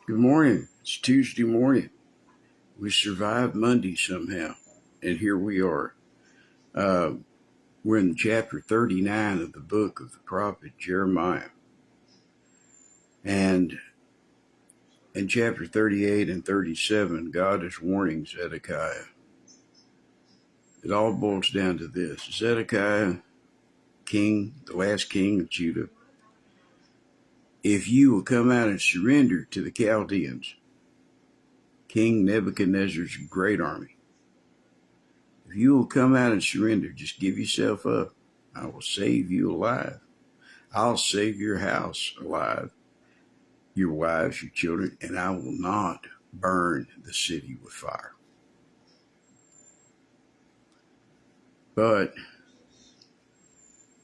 Good morning. It's Tuesday morning. We survived Monday somehow, and here we are. Uh, we're in chapter 39 of the book of the prophet Jeremiah. And in chapter 38 and 37, God is warning Zedekiah. It all boils down to this: Zedekiah, king, the last king of Judah, if you will come out and surrender to the Chaldeans, King Nebuchadnezzar's great army, if you will come out and surrender, just give yourself up, I will save you alive. I'll save your house alive, your wives, your children, and I will not burn the city with fire. But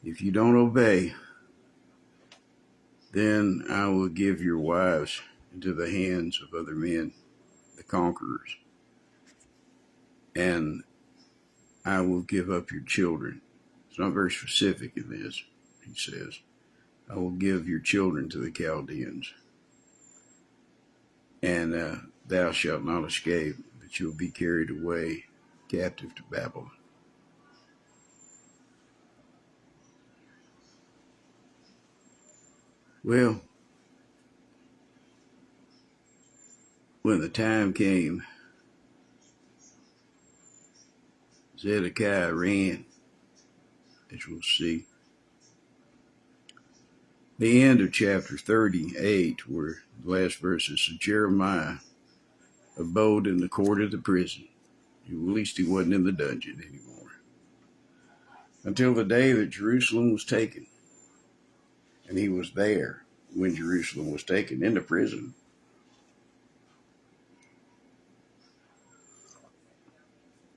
if you don't obey, then I will give your wives into the hands of other men, the conquerors, and I will give up your children. It's not very specific in this. He says, I will give your children to the Chaldeans, and thou shalt not escape, but you'll be carried away captive to Babylon. Well, when the time came, Zedekiah ran, as we'll see. The end of chapter 38, where the last verses of Jeremiah abode in the court of the prison. At least he wasn't in the dungeon anymore. Until the day that Jerusalem was taken. And he was there when Jerusalem was taken into prison.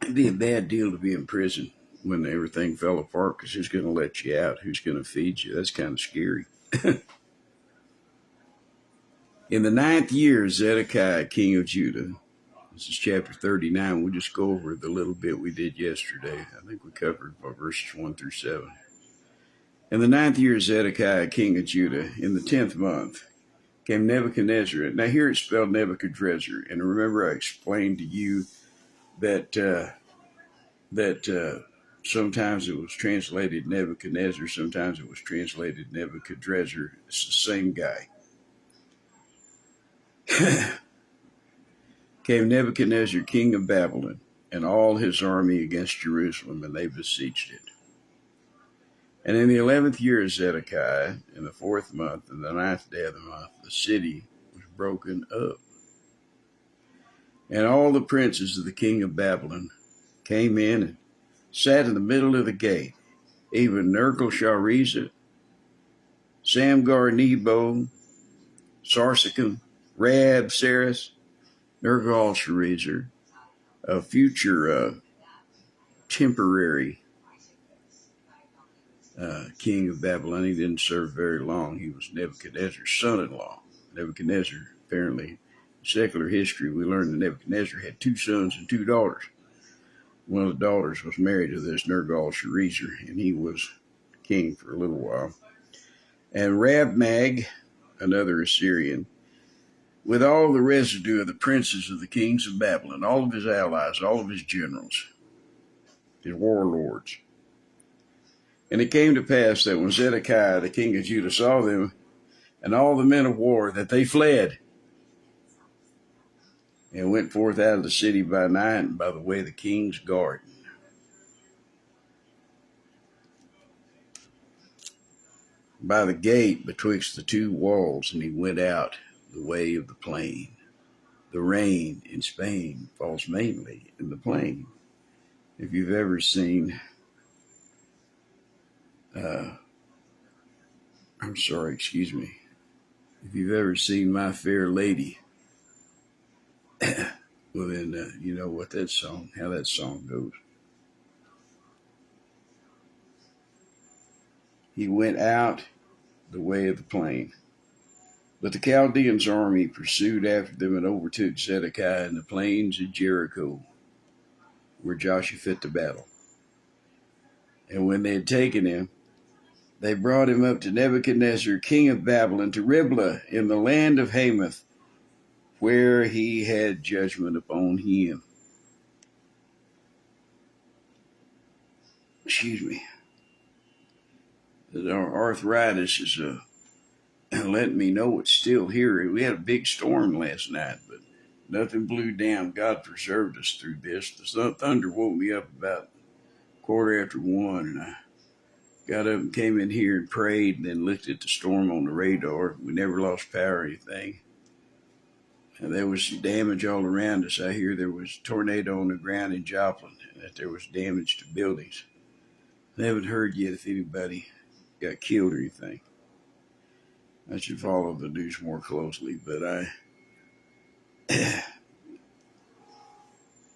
It'd be a bad deal to be in prison when everything fell apart, because who's going to let you out? Who's going to feed you? That's kind of scary. In the 9th year, Zedekiah, king of Judah, this is chapter 39. We'll just go over the little bit we did yesterday. I think we covered verses 1 through 7. In the 9th year of Zedekiah, king of Judah, in the 10th month, came Nebuchadnezzar. Now here it's spelled Nebuchadrezzar. And remember I explained to you that sometimes it was translated Nebuchadnezzar, sometimes it was translated Nebuchadrezzar. It's the same guy. Came Nebuchadnezzar, king of Babylon, and all his army against Jerusalem, and they besieged it. And in the 11th year of Zedekiah, in the 4th month, and the 9th day of the month, the city was broken up. And all the princes of the king of Babylon came in and sat in the middle of the gate, even Nergal-Sharezer, Samgar-Nebo, Sarsechim, Rabsaris, Nergal-Sharezer, a future temporary king of Babylon. He didn't serve very long. He was Nebuchadnezzar's son-in-law. Nebuchadnezzar, apparently, in secular history, we learned that Nebuchadnezzar had 2 sons and 2 daughters. One of the daughters was married to this Nergal-Sharezer, and he was king for a little while. And Rabmag, another Assyrian, with all the residue of the princes of the kings of Babylon, all of his allies, all of his generals, his warlords. And it came to pass that when Zedekiah, the king of Judah, saw them and all the men of war, that they fled and went forth out of the city by night and by the way of the king's garden. By the gate betwixt the 2 walls, and he went out the way of the plain. The rain in Spain falls mainly in the plain. If you've ever seen, if you've ever seen My Fair Lady, well then you know how that song goes. He went out the way of the plain. But the Chaldeans' army pursued after them and overtook Zedekiah in the plains of Jericho, where Joshua fit to battle. And when they had taken him, they brought him up to Nebuchadnezzar, king of Babylon, to Riblah in the land of Hamath, where he had judgment upon him. Excuse me. Our arthritis is letting me know it's still here. We had a big storm last night, but nothing blew down. God preserved us through this. The thunder woke me up about 1:15, and I got up and came in here and prayed and then looked at the storm on the radar. We never lost power or anything. And there was some damage all around us. I hear there was a tornado on the ground in Joplin and that there was damage to buildings. I haven't heard yet if anybody got killed or anything. I should follow the news more closely, but I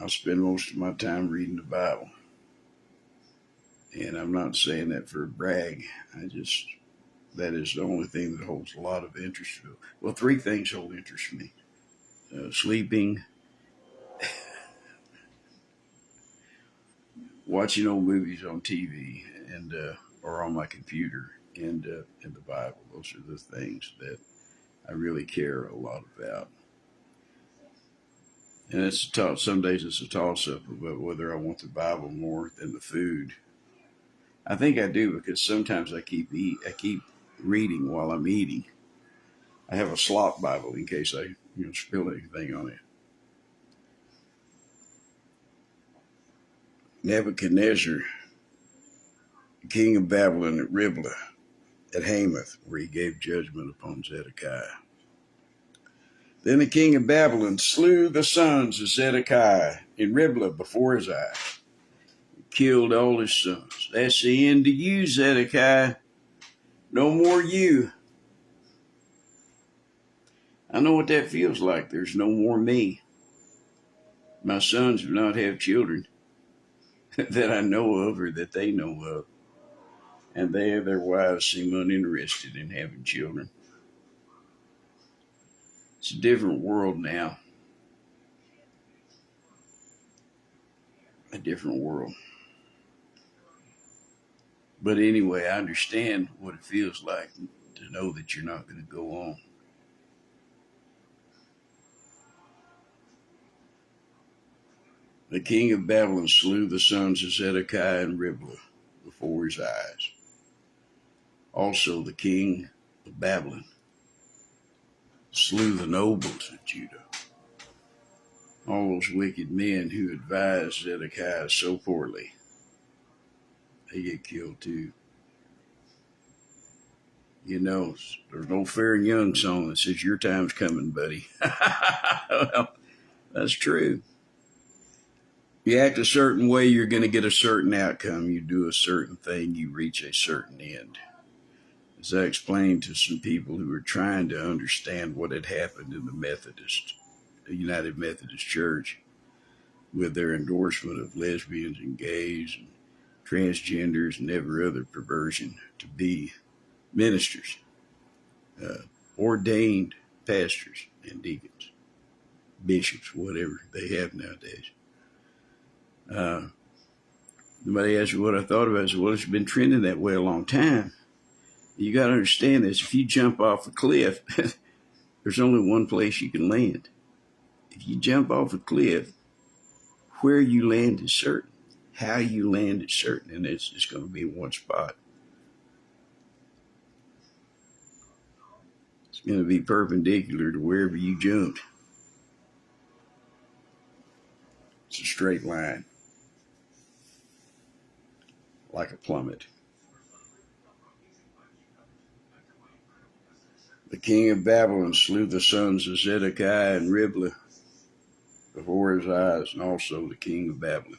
spend most of my time reading the Bible. And I'm not saying that for a brag. That is the only thing that holds a lot of interest. Well, three things hold interest to me. Sleeping, watching old movies on TV and or on my computer, and the Bible. Those are the things that I really care a lot about. And some days it's a toss-up about whether I want the Bible more than the food. I think I do, because sometimes I keep reading while I'm eating. I have a slot Bible in case I spill anything on it. Nebuchadnezzar, king of Babylon, at Riblah, at Hamath, where he gave judgment upon Zedekiah. Then the king of Babylon slew the sons of Zedekiah in Riblah before his eyes. Killed all his sons. That's the end of you, Zedekiah. No more you. I know what that feels like. There's no more me. My sons do not have children that I know of or that they know of. And they and their wives seem uninterested in having children. It's a different world now. A different world. But anyway, I understand what it feels like to know that you're not going to go on. The king of Babylon slew the sons of Zedekiah in Riblah before his eyes. Also the king of Babylon slew the nobles of Judah. All those wicked men who advised Zedekiah so poorly, they get killed too. There's no Fair and Young song that says your time's coming, buddy. Well, that's true. You act a certain way, you're going to get a certain outcome. You do a certain thing, you reach a certain end. As I explained to some people who were trying to understand what had happened in the United Methodist Church, with their endorsement of lesbians and gays and transgenders and every other perversion to be ministers, ordained pastors and deacons, bishops, whatever they have nowadays. Somebody asked me what I thought about it. I said, well, it's been trending that way a long time. You got to understand this. If you jump off a cliff, there's only one place you can land. If you jump off a cliff, where you land is certain. How you land is certain, and it's just going to be in one spot. It's going to be perpendicular to wherever you jumped. It's a straight line, like a plummet. The king of Babylon slew the sons of Zedekiah and Riblah before his eyes, and also the king of Babylon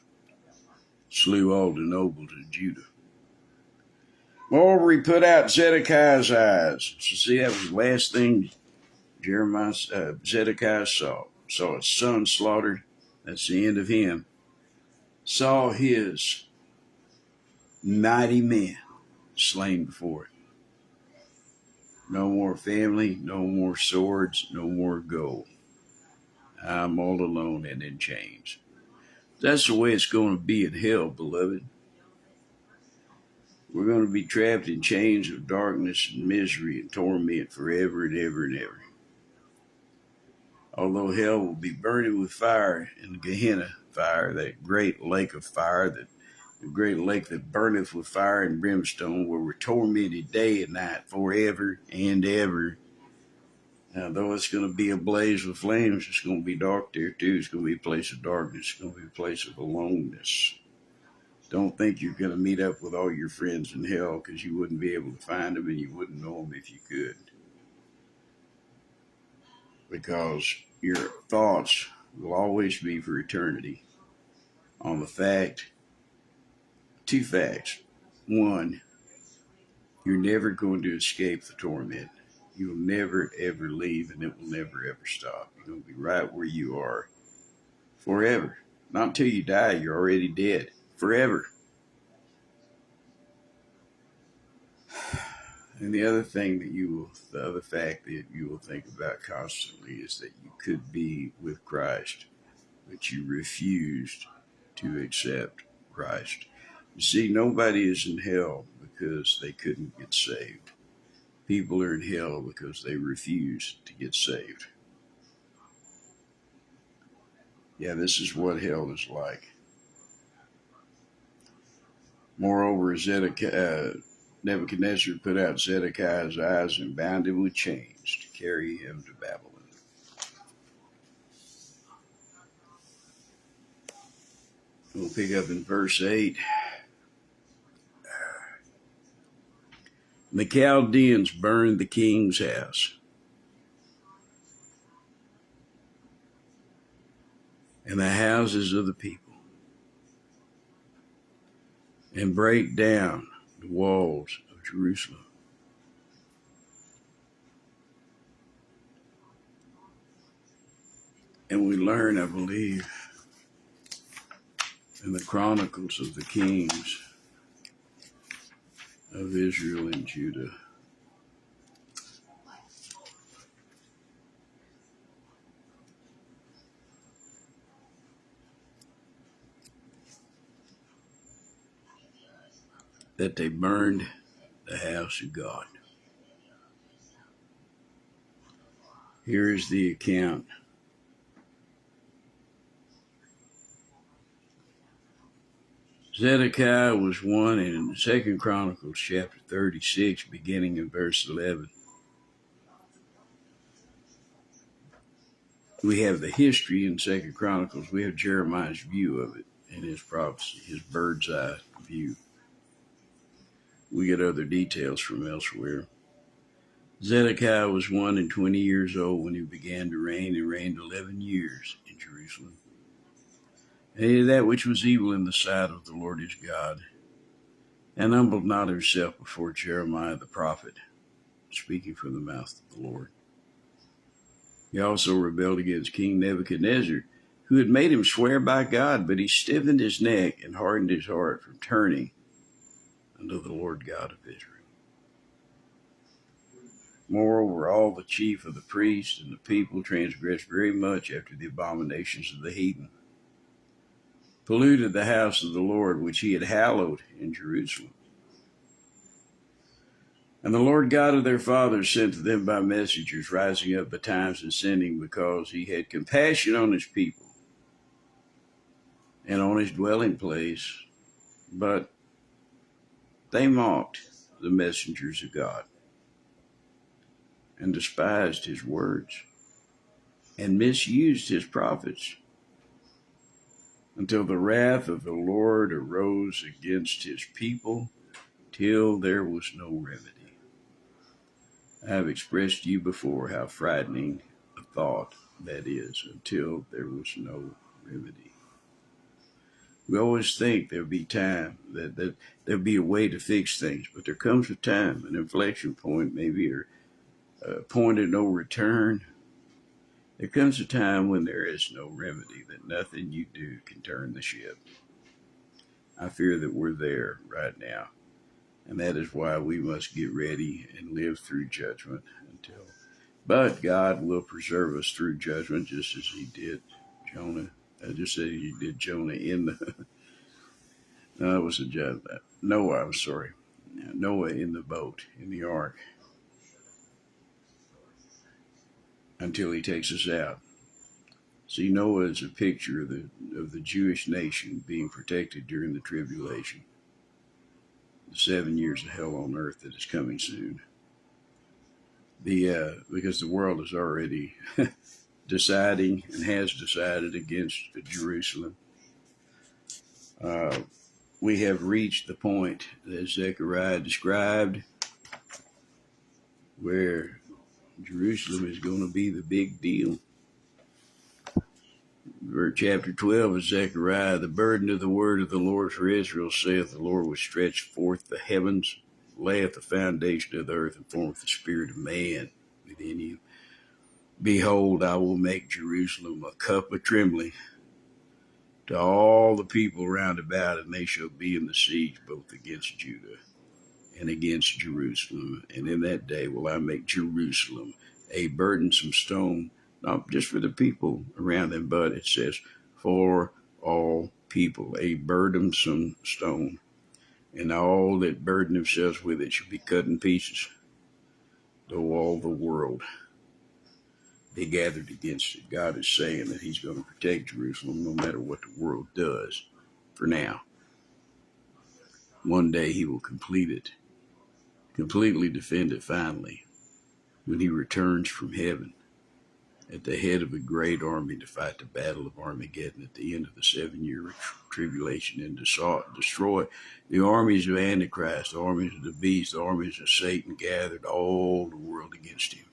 slew all the nobles of Judah. Moreover, he put out Zedekiah's eyes. So see, that was the last thing Zedekiah saw. Saw his son slaughtered. That's the end of him. Saw his mighty men slain before it. No more family, no more swords, no more gold. I'm all alone and in chains. That's the way it's going to be in hell, beloved. We're going to be trapped in chains of darkness and misery and torment forever and ever and ever. although hell will be burning with fire in the Gehenna fire, that great lake of fire, that the great lake that burneth with fire and brimstone, where we're tormented day and night forever and ever. Now, though it's going to be ablaze with flames, it's going to be dark there too. It's going to be a place of darkness. It's going to be a place of aloneness. Don't think you're going to meet up with all your friends in hell, because you wouldn't be able to find them and you wouldn't know them if you could. Because your thoughts will always be for eternity on the two facts. One, you're never going to escape the torment. You'll never, ever leave, and it will never, ever stop. You're going to be right where you are forever. Not until you die. You're already dead. Forever. And the other fact that you will think about constantly is that you could be with Christ, but you refused to accept Christ. You see, nobody is in hell because they couldn't get saved. People are in hell because they refuse to get saved. Yeah, this is what hell is like. Moreover, Nebuchadnezzar put out Zedekiah's eyes and bound him with chains to carry him to Babylon. We'll pick up in verse 8. The Chaldeans burned the king's house, and the houses of the people, and break down the walls of Jerusalem. And we learn, I believe, in the Chronicles of the Kings of Israel and Judah, that they burned the house of God. Here is the account. Zedekiah was one in 2 Chronicles chapter 36, beginning in verse 11. We have the history in 2 Chronicles. We have Jeremiah's view of it in his prophecy, his bird's eye view. We get other details from elsewhere. Zedekiah was 120 years old when he began to reign, and reigned 11 years in Jerusalem. And he did that which was evil in the sight of the Lord his God, and humbled not himself before Jeremiah the prophet, speaking from the mouth of the Lord. He also rebelled against King Nebuchadnezzar, who had made him swear by God, but he stiffened his neck and hardened his heart from turning unto the Lord God of Israel. Moreover, all the chief of the priests and the people transgressed very much after the abominations of the heathen, polluted the house of the Lord, which he had hallowed in Jerusalem. And the Lord God of their fathers sent to them by messengers, rising up betimes and sending, because he had compassion on his people and on his dwelling place. But they mocked the messengers of God, and despised his words, and misused his prophets, until the wrath of the Lord arose against his people, till there was no remedy. I have expressed to you before how frightening a thought that is, until there was no remedy. We always think there'll be time, that there'll be a way to fix things, but there comes a time, an inflection point maybe, or a point of no return. There comes a time when there is no remedy, that nothing you do can turn the ship. I fear that we're there right now, and that is why we must get ready and live through judgment until. But God will preserve us through judgment, just as he did Jonah. Just as he did Jonah in the. No, it was Noah. I'm sorry, Noah in the boat, in the ark, until he takes us out. See, Noah is a picture of the Jewish nation being protected during the tribulation, the 7 years of hell on earth that is coming soon. Because the world is already deciding and has decided against Jerusalem. We have reached the point that Zechariah described where Jerusalem is going to be the big deal. Chapter 12 of Zechariah, the burden of the word of the Lord for Israel, saith the Lord, will stretch forth the heavens, layeth the foundation of the earth, and formeth the spirit of man within you. Behold, I will make Jerusalem a cup of trembling to all the people round about, and they shall be in the siege both against Judah and against Jerusalem. And in that day will I make Jerusalem a burdensome stone, not just for the people around them, but it says for all people, a burdensome stone. And all that burden themselves with it shall be cut in pieces, though all the world be gathered against it. God is saying that he's going to protect Jerusalem no matter what the world does for now. One day he will complete it, completely defend it finally, when he returns from heaven at the head of a great army to fight the battle of Armageddon at the end of the 7-year tribulation and destroy the armies of Antichrist, the armies of the beast, the armies of Satan gathered all the world against him.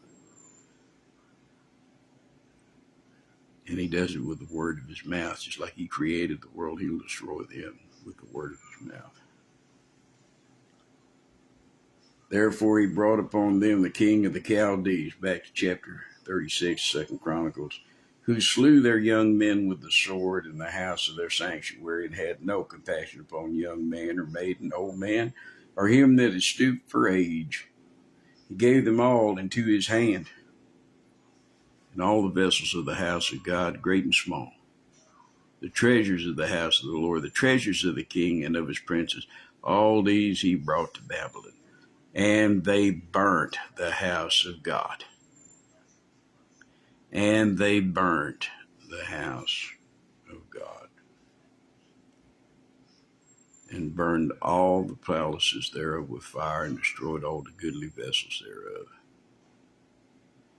And he does it with the word of his mouth. Just like he created the world, he'll destroy them with the word of his mouth. Therefore he brought upon them the king of the Chaldees, back to chapter 36, 2 Chronicles, who slew their young men with the sword in the house of their sanctuary, and had no compassion upon young man or maiden, old man, or him that is stooped for age. He gave them all into his hand, and all the vessels of the house of God, great and small, the treasures of the house of the Lord, the treasures of the king and of his princes, all these he brought to Babylon. And they burnt the house of God. And they burnt the house of God. And burned all the palaces thereof with fire, and destroyed all the goodly vessels thereof.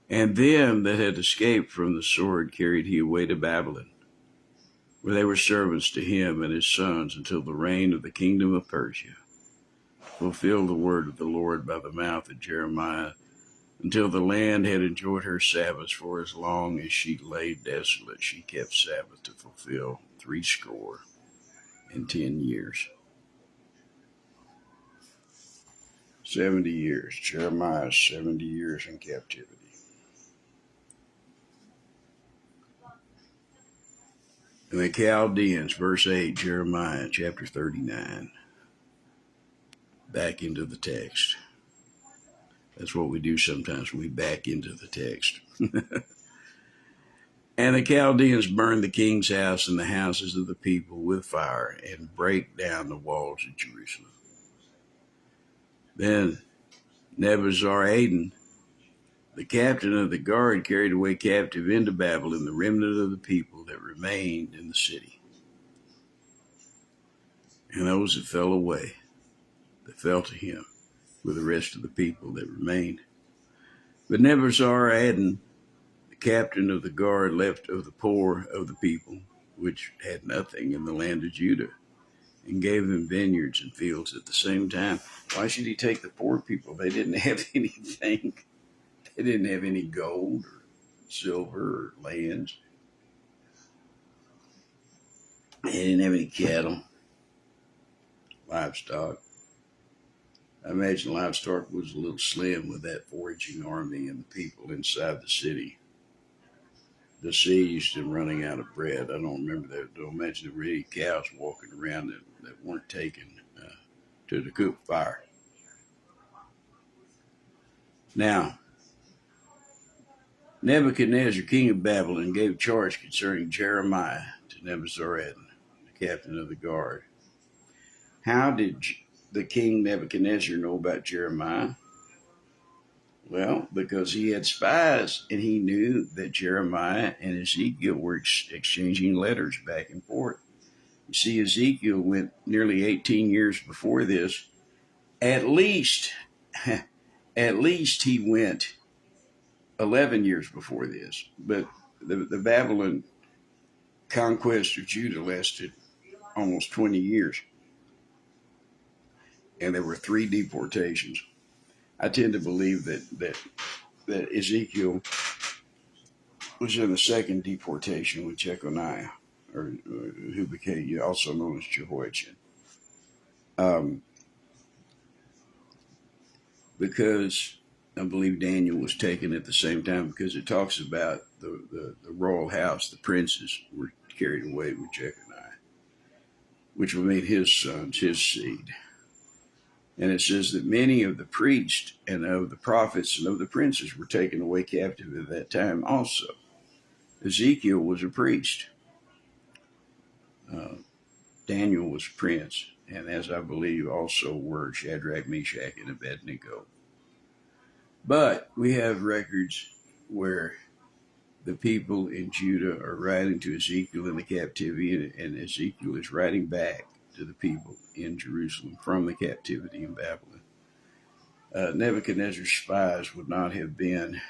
And them that had escaped from the sword carried he away to Babylon, where they were servants to him and his sons until the reign of the kingdom of Persia. Fulfill the word of the Lord by the mouth of Jeremiah, until the land had enjoyed her Sabbaths, for as long as she lay desolate, she kept Sabbath to fulfill 70 years. 70 years. Jeremiah, 70 years in captivity. And the Chaldeans, verse 8, Jeremiah chapter 39. Back into the text. That's what we do sometimes. We back into the text. And the Chaldeans burned the king's house and the houses of the people with fire, and break down the walls of Jerusalem. Then Nebuzaradan, the captain of the guard, carried away captive into Babylon the remnant of the people that remained in the city, and those that fell away, that fell to him, with the rest of the people that remained. But Nebuzaradan, the captain of the guard, left of the poor of the people, which had nothing, in the land of Judah, and gave them vineyards and fields at the same time. Why should he take the poor people? They didn't have anything. They didn't have any gold or silver or lands. They didn't have any cattle, livestock. I imagine livestock was a little slim with that foraging army and the people inside the city, besieged and running out of bread. I don't remember that. Don't imagine there were any cows walking around that weren't taken to the cook fire. Now, Nebuchadnezzar, king of Babylon, gave charge concerning Jeremiah to Nebuzaradan, the captain of the guard. How did the king Nebuchadnezzar know about Jeremiah? Well, because he had spies and he knew that Jeremiah and Ezekiel were exchanging letters back and forth. You see, Ezekiel went nearly 18 years before this. At least, at least he went 11 years before this. But the Babylon conquest of Judah lasted almost 20 years. And there were 3 deportations. I tend to believe that Ezekiel was in the second deportation with Jeconiah, or who became also known as Jehoiachin. Because I believe Daniel was taken at the same time, because it talks about the royal house, the princes were carried away with Jeconiah, which would make his sons his seed. And it says that many of the priests and of the prophets and of the princes were taken away captive at that time also. Ezekiel was a priest. Daniel was a prince, and as I believe also were Shadrach, Meshach, and Abednego. But we have records where the people in Judah are writing to Ezekiel in the captivity, and Ezekiel is writing back to the people in Jerusalem from the captivity in Babylon. Nebuchadnezzar's spies would not have been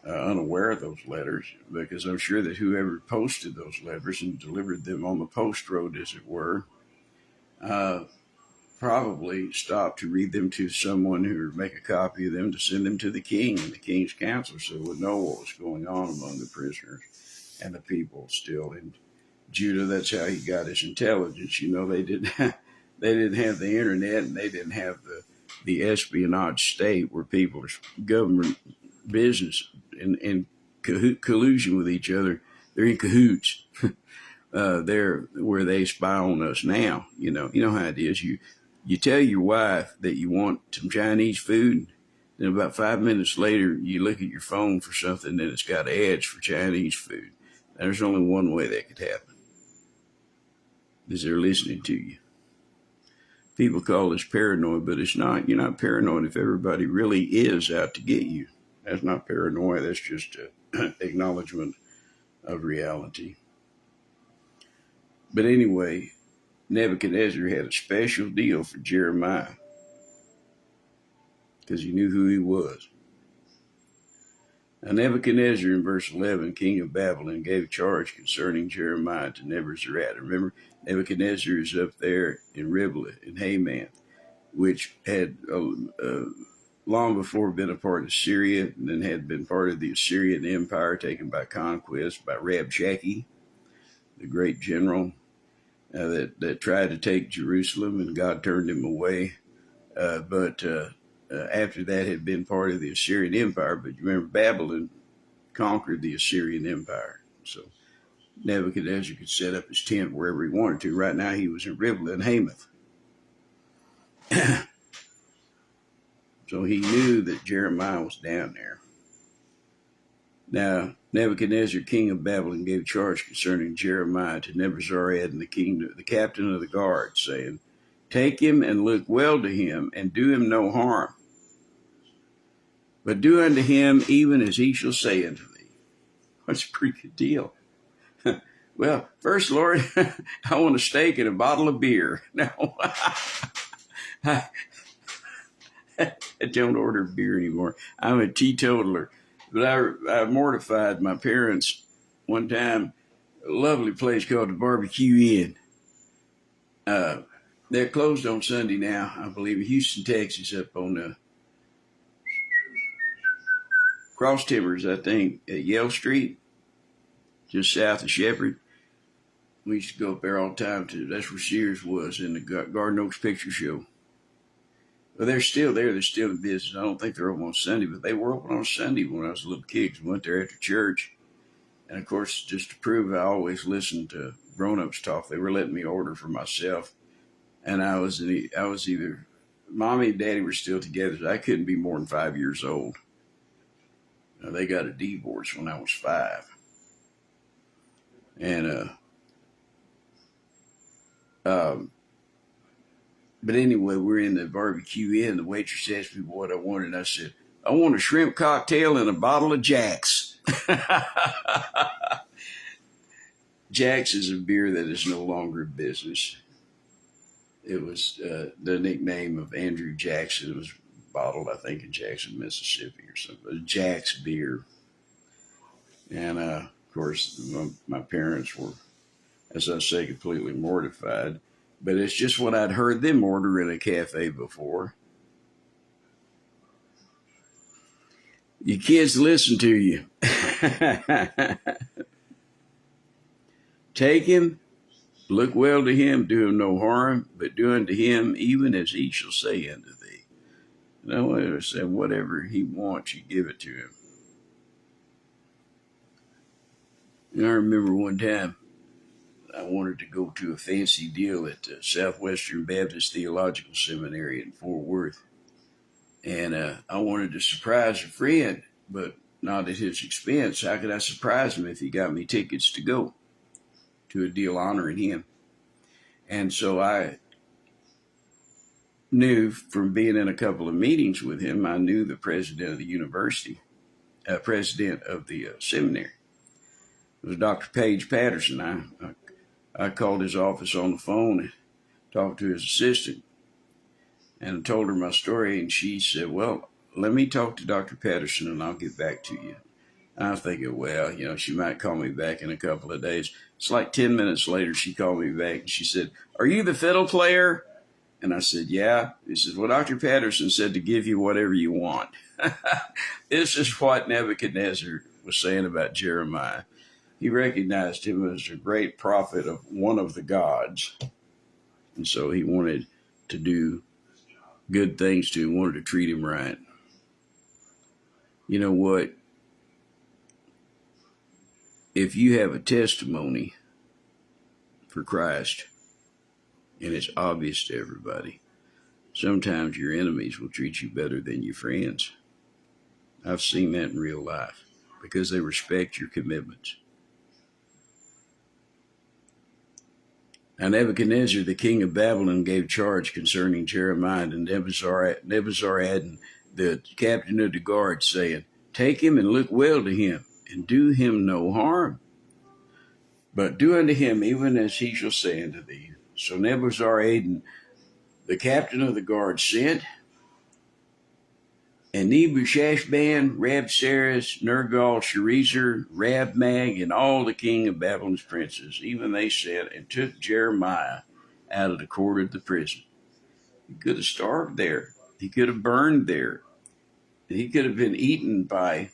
unaware of those letters, because I'm sure that whoever posted those letters and delivered them on the post road, as it were, probably stopped to read them to someone who would make a copy of them to send them to the king and the king's counselor, so would know what was going on among the prisoners and the people still in Judah. That's how he got his intelligence. They didn't have the internet, and they didn't have the espionage state where people are government business in collusion with each other. They're in cahoots. They're where they spy on us now. You know how it is. You tell your wife that you want some Chinese food, then about 5 minutes later, you look at your phone for something that it's got ads for Chinese food. There's only one way that could happen, is they're listening to you. People call this paranoid, but it's not. You're not paranoid if everybody really is out to get you. That's not paranoia. That's just an acknowledgement of reality. But anyway, Nebuchadnezzar had a special deal for Jeremiah because he knew who he was. Now, Nebuchadnezzar, in verse 11, king of Babylon, gave charge concerning Jeremiah to Nebuzaradan. Remember, Nebuchadnezzar is up there in Riblah, in Hamath, which had long before been a part of Syria, and then had been part of the Assyrian Empire taken by conquest by Rabshakeh, the great general that tried to take Jerusalem, and God turned him away. But after that had been part of the Assyrian Empire. But you remember, Babylon conquered the Assyrian Empire. So Nebuchadnezzar could set up his tent wherever he wanted to. Right now he was in Riblah and Hamath. So he knew that Jeremiah was down there. Now, Nebuchadnezzar, king of Babylon, gave charge concerning Jeremiah to Nebuzaradan, the captain of the guard, saying, "Take him and look well to him, and do him no harm. But do unto him even as he shall say unto thee." That's a pretty good deal. Well, first, Lord, I want a steak and a bottle of beer. Now, I don't order beer anymore. I'm a teetotaler. But I mortified my parents one time. A lovely place called the Barbecue Inn. They're closed on Sunday now, I believe, in Houston, Texas, up on Cross Timbers, I think, at Yale Street, just south of Shepherd. We used to go up there all the time too. That's where Sears was in the Garden Oaks Picture Show. Well, they're still there. They're still in business. I don't think they're open on Sunday, but they were open on Sunday when I was a little kid. We went there after church. And, of course, just to prove I always listened to grown-ups talk, they were letting me order for myself. And I was either, Mommy and Daddy were still together, so I couldn't be more than 5 years old. Now, they got a divorce when I was 5. And, but anyway, we're in the Barbecue Inn. The waitress asked me what I wanted, and I said, I want a shrimp cocktail and a bottle of Jack's. Jack's is a beer that is no longer in business. It was the nickname of Andrew Jackson. It was bottled, I think, in Jackson, Mississippi or something. Jack's beer. And, of course, my parents were, as I say, completely mortified. But it's just what I'd heard them order in a cafe before. Your kids listen to you. Take him, look well to him, do him no harm, but do unto him even as he shall say unto thee. No, I said, whatever he wants, you give it to him. And I remember one time I wanted to go to a fancy deal at the Southwestern Baptist Theological Seminary in Fort Worth. And I wanted to surprise a friend, but not at his expense. How could I surprise him if he got me tickets to go to a deal honoring him? And so I knew from being in a couple of meetings with him, I knew the president of the university, president of the seminary. It was Dr. Paige Patterson. I called his office on the phone and talked to his assistant and told her my story. And she said, well, let me talk to Dr. Patterson and I'll get back to you. I was thinking, well, she might call me back in a couple of days. It's like 10 minutes later, she called me back and she said, are you the fiddle player? And I said, yeah. He says, well, Dr. Patterson said to give you whatever you want. This is what Nebuchadnezzar was saying about Jeremiah. He recognized him as a great prophet of one of the gods. And so he wanted to do good things to him, wanted to treat him right. You know what? If you have a testimony for Christ, and it's obvious to everybody, sometimes your enemies will treat you better than your friends. I've seen that in real life because they respect your commitments. Now Nebuchadnezzar, the king of Babylon, gave charge concerning Jeremiah to Nebuzaradan, the captain of the guard, saying, take him and look well to him, and do him no harm, but do unto him even as he shall say unto thee. So Nebuzaradan, the captain of the guard, sent, and Nebuchadnezzar, Rabsaris, Nergal-Sharezer, Rabmag, and all the king of Babylon's princes, even they sent and took Jeremiah out of the court of the prison. He could have starved there. He could have burned there. He could have been eaten by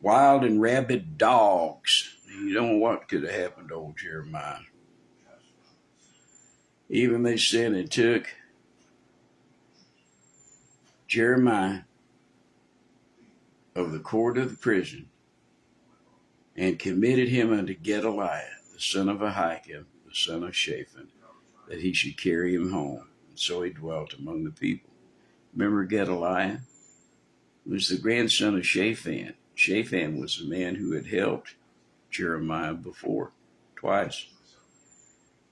wild and rabid dogs. You don't know what could have happened to old Jeremiah. Even they sent and took Jeremiah of the court of the prison and committed him unto Gedaliah, the son of Ahikam, the son of Shaphan, that he should carry him home. And so he dwelt among the people. Remember Gedaliah? He was the grandson of Shaphan. Shaphan was the man who had helped Jeremiah before, twice.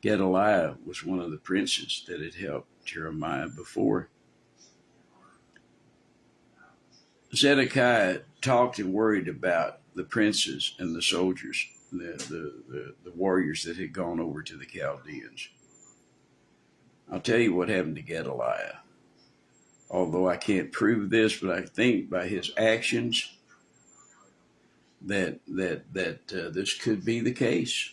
Gedaliah was one of the princes that had helped Jeremiah before. Zedekiah talked and worried about the princes and the soldiers, the warriors that had gone over to the Chaldeans. I'll tell you what happened to Gedaliah. Although I can't prove this, but I think by his actions that this could be the case.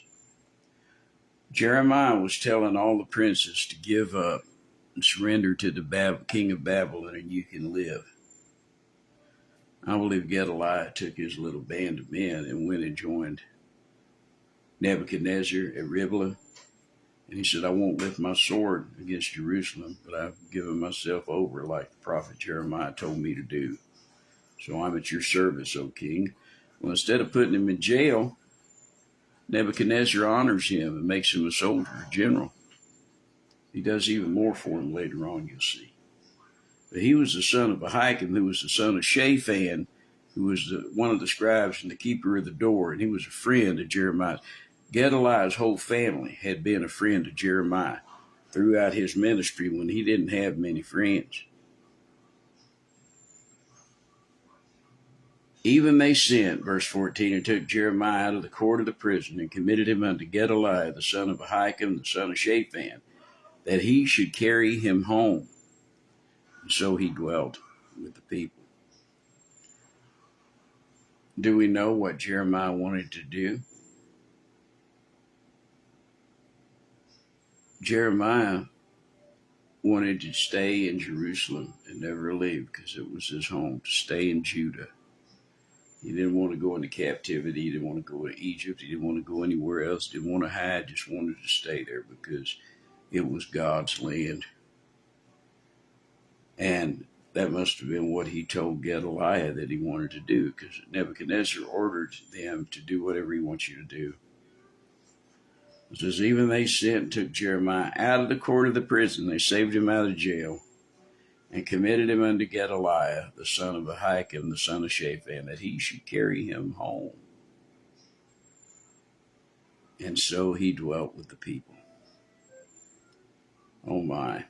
Jeremiah was telling all the princes to give up and surrender to the king of Babylon and you can live. I believe Gedaliah took his little band of men and went and joined Nebuchadnezzar at Riblah. And he said, I won't lift my sword against Jerusalem, but I've given myself over like the prophet Jeremiah told me to do. So I'm at your service, O king. Well, instead of putting him in jail, Nebuchadnezzar honors him and makes him a soldier, a general. He does even more for him later on, you'll see. But he was the son of Ahikam, who was the son of Shaphan, who was one of the scribes and the keeper of the door, and he was a friend of Jeremiah. Gedaliah's whole family had been a friend of Jeremiah throughout his ministry when he didn't have many friends. Even they sent, verse 14, and took Jeremiah out of the court of the prison and committed him unto Gedaliah, the son of Ahikam, the son of Shaphan, that he should carry him home. And so he dwelt with the people. Do we know what Jeremiah wanted to do? Jeremiah wanted to stay in Jerusalem and never leave because it was his home, to stay in Judah. He didn't want to go into captivity. He didn't want to go to Egypt. He didn't want to go anywhere else. Didn't want to hide. Just wanted to stay there because it was God's land. And that must have been what he told Gedaliah that he wanted to do, because Nebuchadnezzar ordered them to do whatever he wants you to do. It says, even they sent and took Jeremiah out of the court of the prison. They saved him out of jail and committed him unto Gedaliah, the son of Ahikam, the son of Shaphan, that he should carry him home. And so he dwelt with the people. Oh my,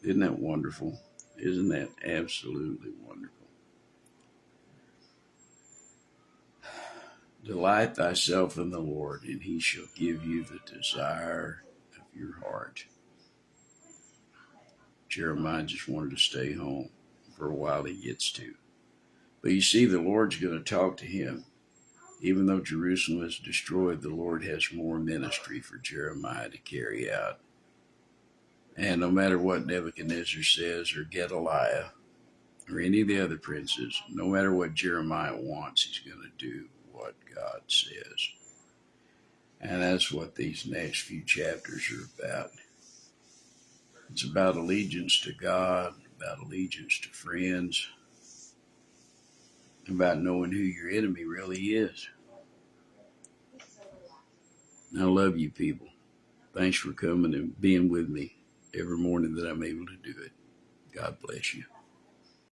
isn't that wonderful? Isn't that absolutely wonderful? Delight thyself in the Lord, and he shall give you the desire of your heart. Jeremiah just wanted to stay home. For a while he gets to. But you see, the Lord's going to talk to him. Even though Jerusalem is destroyed, the Lord has more ministry for Jeremiah to carry out. And no matter what Nebuchadnezzar says, or Gedaliah, or any of the other princes, no matter what Jeremiah wants, he's going to do what God says. And that's what these next few chapters are about. It's about allegiance to God, about allegiance to friends, about knowing who your enemy really is. I love you people. Thanks for coming and being with me every morning that I'm able to do it. God bless you.